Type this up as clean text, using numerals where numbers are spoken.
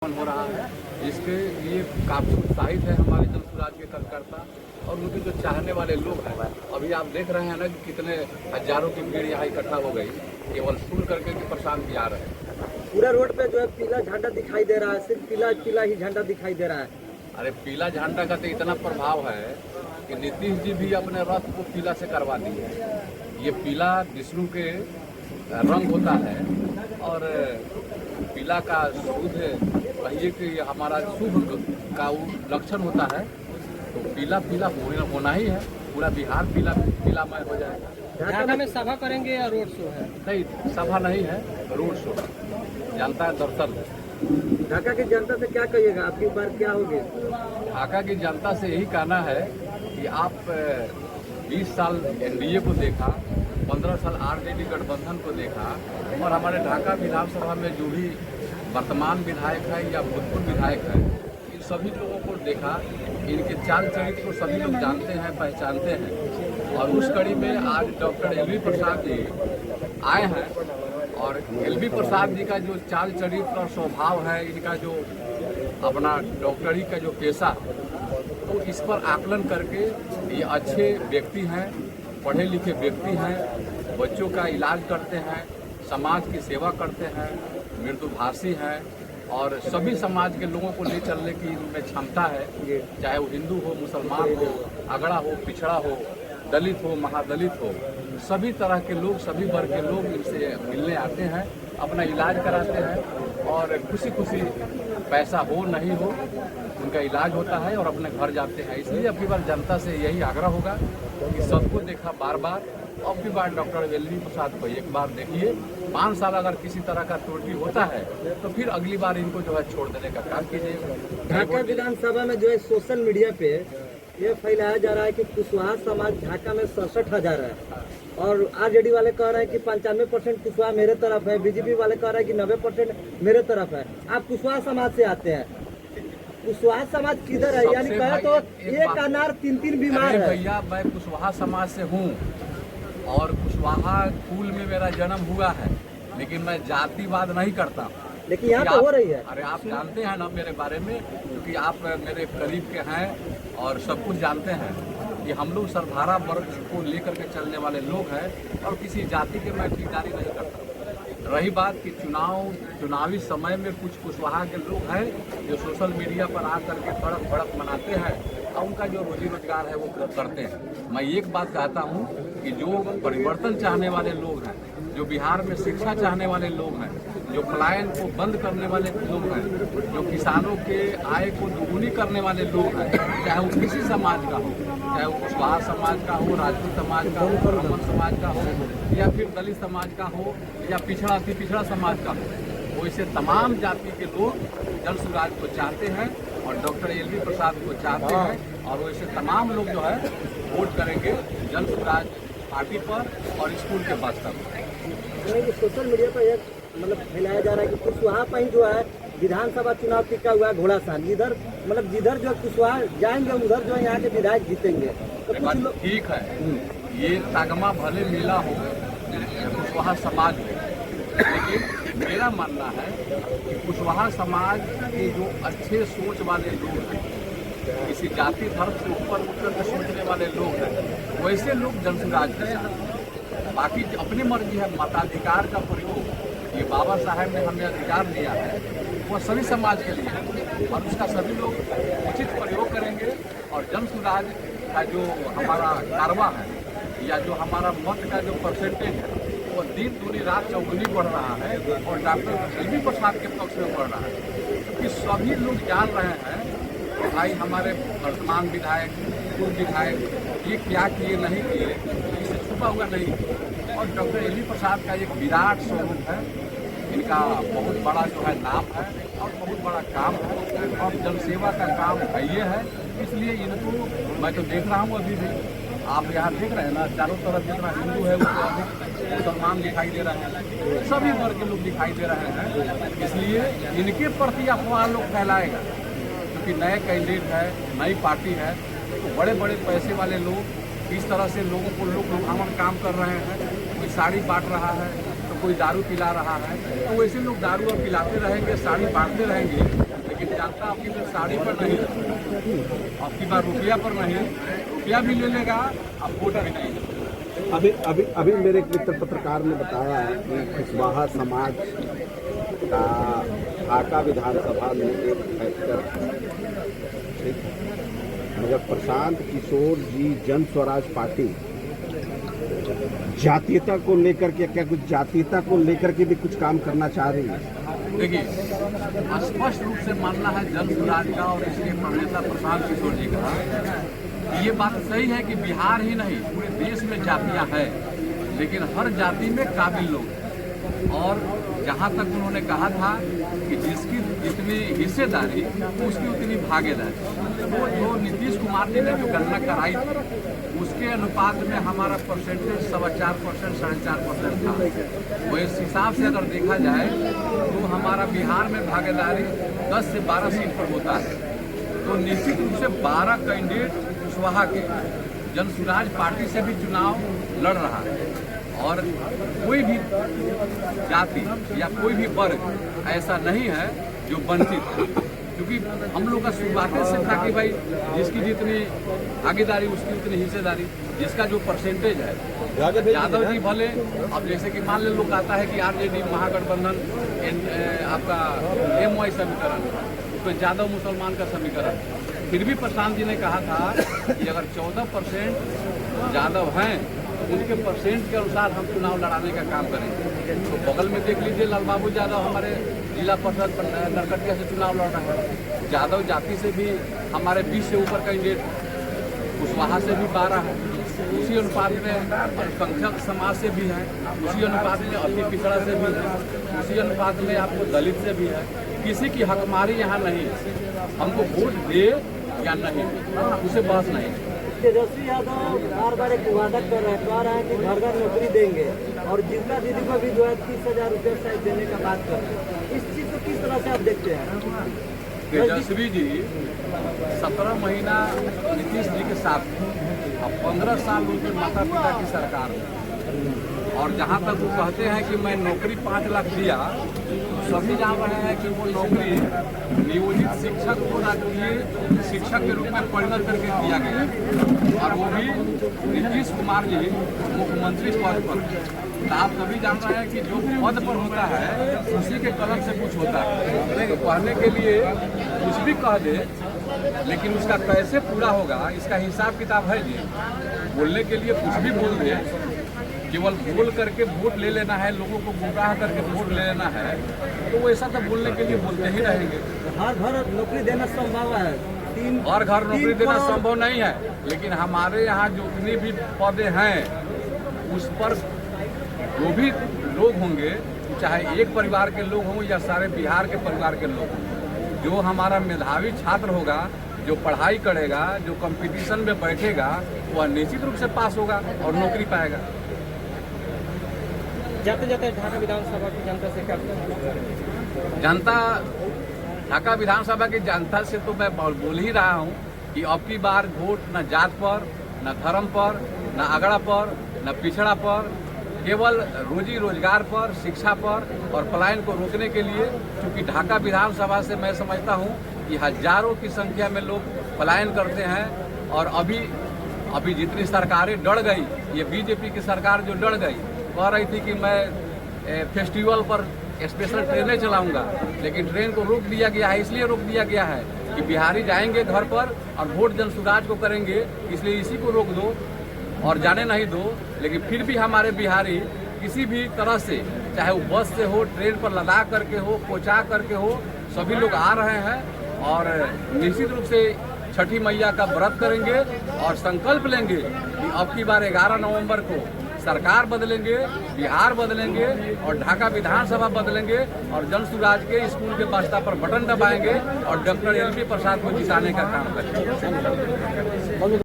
हो रहा है, जिसके लिए काफ़ी उत्साहित है हमारे जन सुराज के कार्यकर्ता और उनके जो चाहने वाले लोग हैं। अभी आप देख रहे हैं ना कि कितने हजारों की भीड़ यहाँ इकट्ठा हो गई, केवल सुन करके कि प्रशांत भी आ रहे हैं। पूरा रोड पे जो है पीला झंडा दिखाई दे रहा है, सिर्फ पीला पीला ही झंडा दिखाई दे रहा है। अरे पीला झंडा का तो इतना प्रभाव है कि नीतीश जी भी अपने रथ को पीला से करवा दिए। ये पीला विष्णु के रंग होता है और पीला का शुद्ध कहिए कि हमारा शुभ का वो लक्षण होता है। तो पीला पीला होना ही है, पूरा बिहार पीला पीलामय हो जाएगा। ढाका में सभा करेंगे या रोड शो है? नहीं, सभा नहीं है, रोड शो है, जनता दर्शन है। ढाका की जनता से क्या कहिएगा, आपकी बार क्या होगी? ढाका की जनता से यही कहना है कि आप 20 साल एनडीए को देखा, 15 साल आरजेडी गठबंधन को देखा और हमारे ढाका विधानसभा में जो भी वर्तमान विधायक है या भूतपूर्व विधायक है, इन सभी लोगों को देखा। इनके चाल चरित्र को सभी लोग जानते हैं, पहचानते हैं। और उस कड़ी में आज डॉक्टर एलवी प्रसाद जी आए हैं और एलवी प्रसाद जी का जो चाल चरित्र और स्वभाव है, इनका जो अपना डॉक्टरी का जो पेशा, तो इस पर आकलन करके ये अच्छे व्यक्ति हैं, पढ़े लिखे व्यक्ति हैं, बच्चों का इलाज करते हैं, समाज की सेवा करते हैं, मृदुभाषी हैं और सभी समाज के लोगों को ले चलने की इनमें क्षमता है। चाहे वो हिंदू हो, मुसलमान हो, अगड़ा हो, पिछड़ा हो, दलित हो, महादलित हो, सभी तरह के लोग, सभी वर्ग के लोग इनसे मिलने आते हैं, अपना इलाज कराते हैं और खुशी खुशी पैसा हो नहीं हो उनका इलाज होता है और अपने घर जाते हैं। इसलिए अबकी बार जनता से यही आग्रह होगा कि सबको देखा बार बार, अब की बार डॉक्टर एलवी प्रसाद को एक बार देखिए। 5 साल अगर किसी तरह का त्रुटि होता है तो फिर अगली बार इनको जो है छोड़ देने का काम कीजिए। ढाका विधानसभा में जो है सोशल मीडिया पे ये फैलाया जा रहा है कि कुशवाहा समाज ढाका में 67,000 है और आरजेडी वाले कह रहे हैं कि 95% कुशवाहा मेरे तरफ है, बीजेपी वाले कह रहे हैं कि 90% मेरे तरफ है। आप कुशवाहा समाज से आते हैं, कुशवाहा समाज किधर है? यानी कहे तो एक अनार 3 बीमार है। भैया, मैं कुशवाहा समाज से हूँ और कुशवाहा कुल में मेरा जन्म हुआ है, लेकिन मैं जातिवाद नहीं करता। लेकिन यहाँ तो हो रही है। अरे आप जानते हैं ना मेरे बारे में, क्योंकि आप मेरे करीब के हैं और सब कुछ जानते हैं कि हम लोग सरधारा वर्ग को लेकर के चलने वाले लोग हैं और किसी जाति के मैं ठेकेदारी नहीं करता। रही बात कि चुनावी समय में कुछ कुशवाहा के लोग हैं जो सोशल मीडिया पर आकर के भड़क मनाते हैं और उनका जो रोजी रोजगार है वो करते हैं। मैं एक बात कहता हूँ कि जो परिवर्तन चाहने वाले लोग हैं, जो बिहार में शिक्षा चाहने वाले लोग हैं, जो पलायन को बंद करने वाले लोग हैं, जो किसानों के आय को दुगुनी करने वाले लोग हैं, चाहे वो किसी समाज का हो, चाहे वो कुशवाहा समाज का हो, राजपूत समाज का हो, ब्राह्मण समाज का हो या फिर दलित समाज का हो या पिछड़ा अति पिछड़ा समाज का हो, वैसे तमाम जाति के लोग जन सुराज को चाहते हैं और डॉक्टर एलवी प्रसाद को चाहते हैं और वैसे तमाम लोग जो है वोट करेंगे जन सुराज पार्टी पर और स्कूल के बस पर। सोशल मीडिया पर एक मतलब फैलाया जा रहा है कि कुशवाहा पर जो है विधानसभा चुनाव टिका हुआ है घोड़ासान, जिधर मतलब जिधर जो कुशवाहा जाएंगे उधर जो है यहाँ के विधायक जीतेंगे। तो ठीक है, ये तगमा भले मिला हो कुशवाहा समाज में, लेकिन मेरा मानना है कि कुशवाहा समाज के जो अच्छे सोच वाले लोग हैं, किसी जाति धर्म से ऊपर उठकर के सोचने वाले लोग हैं, वैसे लोग जनसुराज के साथ। बाकी अपनी मर्जी है, मताधिकार का प्रयोग ये बाबा साहब ने हमें अधिकार दिया है, वो सभी समाज के लिए और उसका सभी लोग उचित प्रयोग करेंगे और जनसुराज का जो हमारा कारवा है या जो हमारा मत का जो परसेंटेज है वो दिन दूनी रात चौगुनी बढ़ रहा है और डॉक्टर एलवी प्रसाद के पक्ष में बढ़ रहा है, क्योंकि सभी लोग जान रहे हैं कि भाई हमारे वर्तमान विधायक, पूर्व विधायक ये क्या किए नहीं किए, इससे छुपा हुआ नहीं। और डॉक्टर एलवी प्रसाद का एक विराट स्वरूप है, इनका बहुत बड़ा जो है नाम है और बहुत बड़ा काम है और जनसेवा का काम है ये है। इसलिए इनको मैं तो देख रहा हूँ, अभी भी आप यहाँ देख रहे हैं ना, चारों तरफ जितना हिंदू है उससे अधिक मुसलमान दिखाई दे रहे हैं, सभी वर्ग के लोग दिखाई दे रहे हैं। इसलिए इनके प्रति अफवाह लोग फैलाएगा, क्योंकि नए कैंडिडेट है, नई पार्टी है, तो बड़े बड़े पैसे वाले लोग इस तरह से लोगों को लुभावन काम कर रहे हैं। कोई साड़ी बांट रहा है तो कोई दारू पिला रहा है, तो वैसे लोग दारू और पिलाते रहेंगे, साड़ी बांटते रहेंगे, लेकिन जनता आपकी बार साड़ी पर नहीं, आपकी बार रुपया पर नहीं, रुपया भी ले लेगा, अब वोट भी नहीं। अभी मेरे एक मित्र पत्रकार ने बताया है कि कुशवाहा समाज का ढाका विधानसभा में एक फैक्टर ठीक है, मगर प्रशांत किशोर जी जन स्वराज पार्टी जातीयता को लेकर के क्या कुछ जातीयता को लेकर के भी कुछ काम करना चाह रही है? देखिए, स्पष्ट रूप से मानना है जन स्वराज का और इसके प्रणेता प्रशांत किशोर जी का, ये बात सही है कि बिहार ही नहीं पूरे देश में जातियां हैं, लेकिन हर जाति में काबिल लोग हैं। और जहां तक उन्होंने कहा था कि जिसकी जितनी हिस्सेदारी उसकी उतनी भागीदारी, वो जो नीतीश कुमार जी ने जो गणना कराई थी उसके अनुपात में हमारा परसेंटेज 4.25%, 4.5% था। वो इस हिसाब से अगर देखा जाए तो हमारा बिहार में भागीदारी 10 से 12 सीट पर होता है। तो निश्चित रूप से 12 कैंडिडेट कुशवाहा के जन स्वराज पार्टी से भी चुनाव लड़ रहा है और कोई भी जाति या कोई भी वर्ग ऐसा नहीं है जो वंचित है, क्योंकि हम लोग का शुरुआत से था कि भाई जिसकी जितनी भागीदारी उसकी उतनी हिस्सेदारी, जिसका जो परसेंटेज है। यादव जी भले, अब जैसे कि मान ले लोग आता है कि आरजेडी महागठबंधन आपका MY समीकरण, तो यादव मुसलमान का समीकरण, फिर भी प्रशांत जी ने कहा था कि अगर 14% यादव हैं उनके परसेंट के अनुसार हम चुनाव लड़ाने का काम करेंगे। तो बगल में देख लीजिए लाल बाबू यादव हमारे जिला परिषद नरकटिया से चुनाव लड़ रहे हैं। यादव जाति से भी हमारे 20 से ऊपर कैंडिडेट, कुशवाहा से भी 12 है, उसी अनुपात में अल्पसंख्यक समाज से भी है, उसी अनुपात में अति पिछड़ा से भी है, उसी अनुपात में आपको दलित से भी है। किसी की हकमारी यहाँ नहीं है, हमको वोट दे या नहीं उसे बहस नहीं है। तेजस्वी यादव बार बार एक वादा कर रहे हैं, कह रहे हैं कि घर घर नौकरी देंगे और जीविका दीदी को भी जो है 30,000 रुपये शायद देने का बात कर रहे हैं। इस चीज़ को किस तरह से आप देखते हैं? तेजस्वी जी 17 महीना नीतीश जी के साथ अब 15 साल उनके माता पिता की सरकार में, और जहाँ तक वो कहते हैं कि मैं नौकरी 5 लाख दिया, सभी जान रहे हैं कि वो नौकरी नियोजित शिक्षक को राजकीय शिक्षक के रूप में परिणत करके दिया गया, और वो भी नीतीश कुमार जी मुख्यमंत्री पद पर। तो आप सभी जान रहे हैं कि जो पद पर होता है उसी के कलम से कुछ होता है। तो कहने के लिए कुछ भी कह दे, लेकिन उसका कैसे पूरा होगा इसका हिसाब किताब है जी। बोलने के लिए कुछ भी बोल दे, केवल बोल करके वोट ले लेना है, लोगों को गुमराह करके वोट ले लेना है, तो वो ऐसा तो बोलने के लिए बोलते ही रहेंगे। हर घर नौकरी देना संभव है, हर घर नौकरी देना संभव नहीं है, लेकिन हमारे यहाँ जितनी भी पदे हैं उस पर जो भी लोग होंगे, चाहे एक परिवार के लोग हों या सारे बिहार के परिवार के लोग हों, जो हमारा मेधावी छात्र होगा, जो पढ़ाई करेगा, जो कंपटीशन में बैठेगा, वह निश्चित रूप से पास होगा और नौकरी पाएगा। जाते जाते ढाका विधानसभा की जनता से क्या जनता, ढाका विधानसभा की जनता से तो मैं बोल ही रहा हूँ कि अब की बार वोट न जात पर, न धर्म पर, न अगड़ा पर, न पिछड़ा पर, केवल रोजी रोजगार पर, शिक्षा पर और पलायन को रोकने के लिए, क्योंकि ढाका विधानसभा से मैं समझता हूँ कि हजारों की संख्या में लोग पलायन करते हैं। और अभी जितनी सरकारें डर गई, ये बीजेपी की सरकार जो डर गई, कह रही थी कि मैं फेस्टिवल पर स्पेशल ट्रेनें चलाऊंगा, लेकिन ट्रेन को रोक दिया गया है। इसलिए रोक दिया गया है कि बिहारी जाएंगे घर पर और वोट जन स्वराज को करेंगे, इसलिए इसी को रोक दो और जाने नहीं दो। लेकिन फिर भी हमारे बिहारी किसी भी तरह से, चाहे वो बस से हो, ट्रेन पर लदा करके हो, पहुँचा करके हो, सभी लोग आ रहे हैं और निश्चित रूप से छठी मैया का व्रत करेंगे और संकल्प लेंगे कि अब की बार 11 नवंबर को सरकार बदलेंगे, बिहार बदलेंगे और ढाका विधानसभा बदलेंगे और जन स्वराज के स्कूल के बस्ता पर बटन दबाएंगे और डॉक्टर LV प्रसाद को जिताने का काम करेंगे।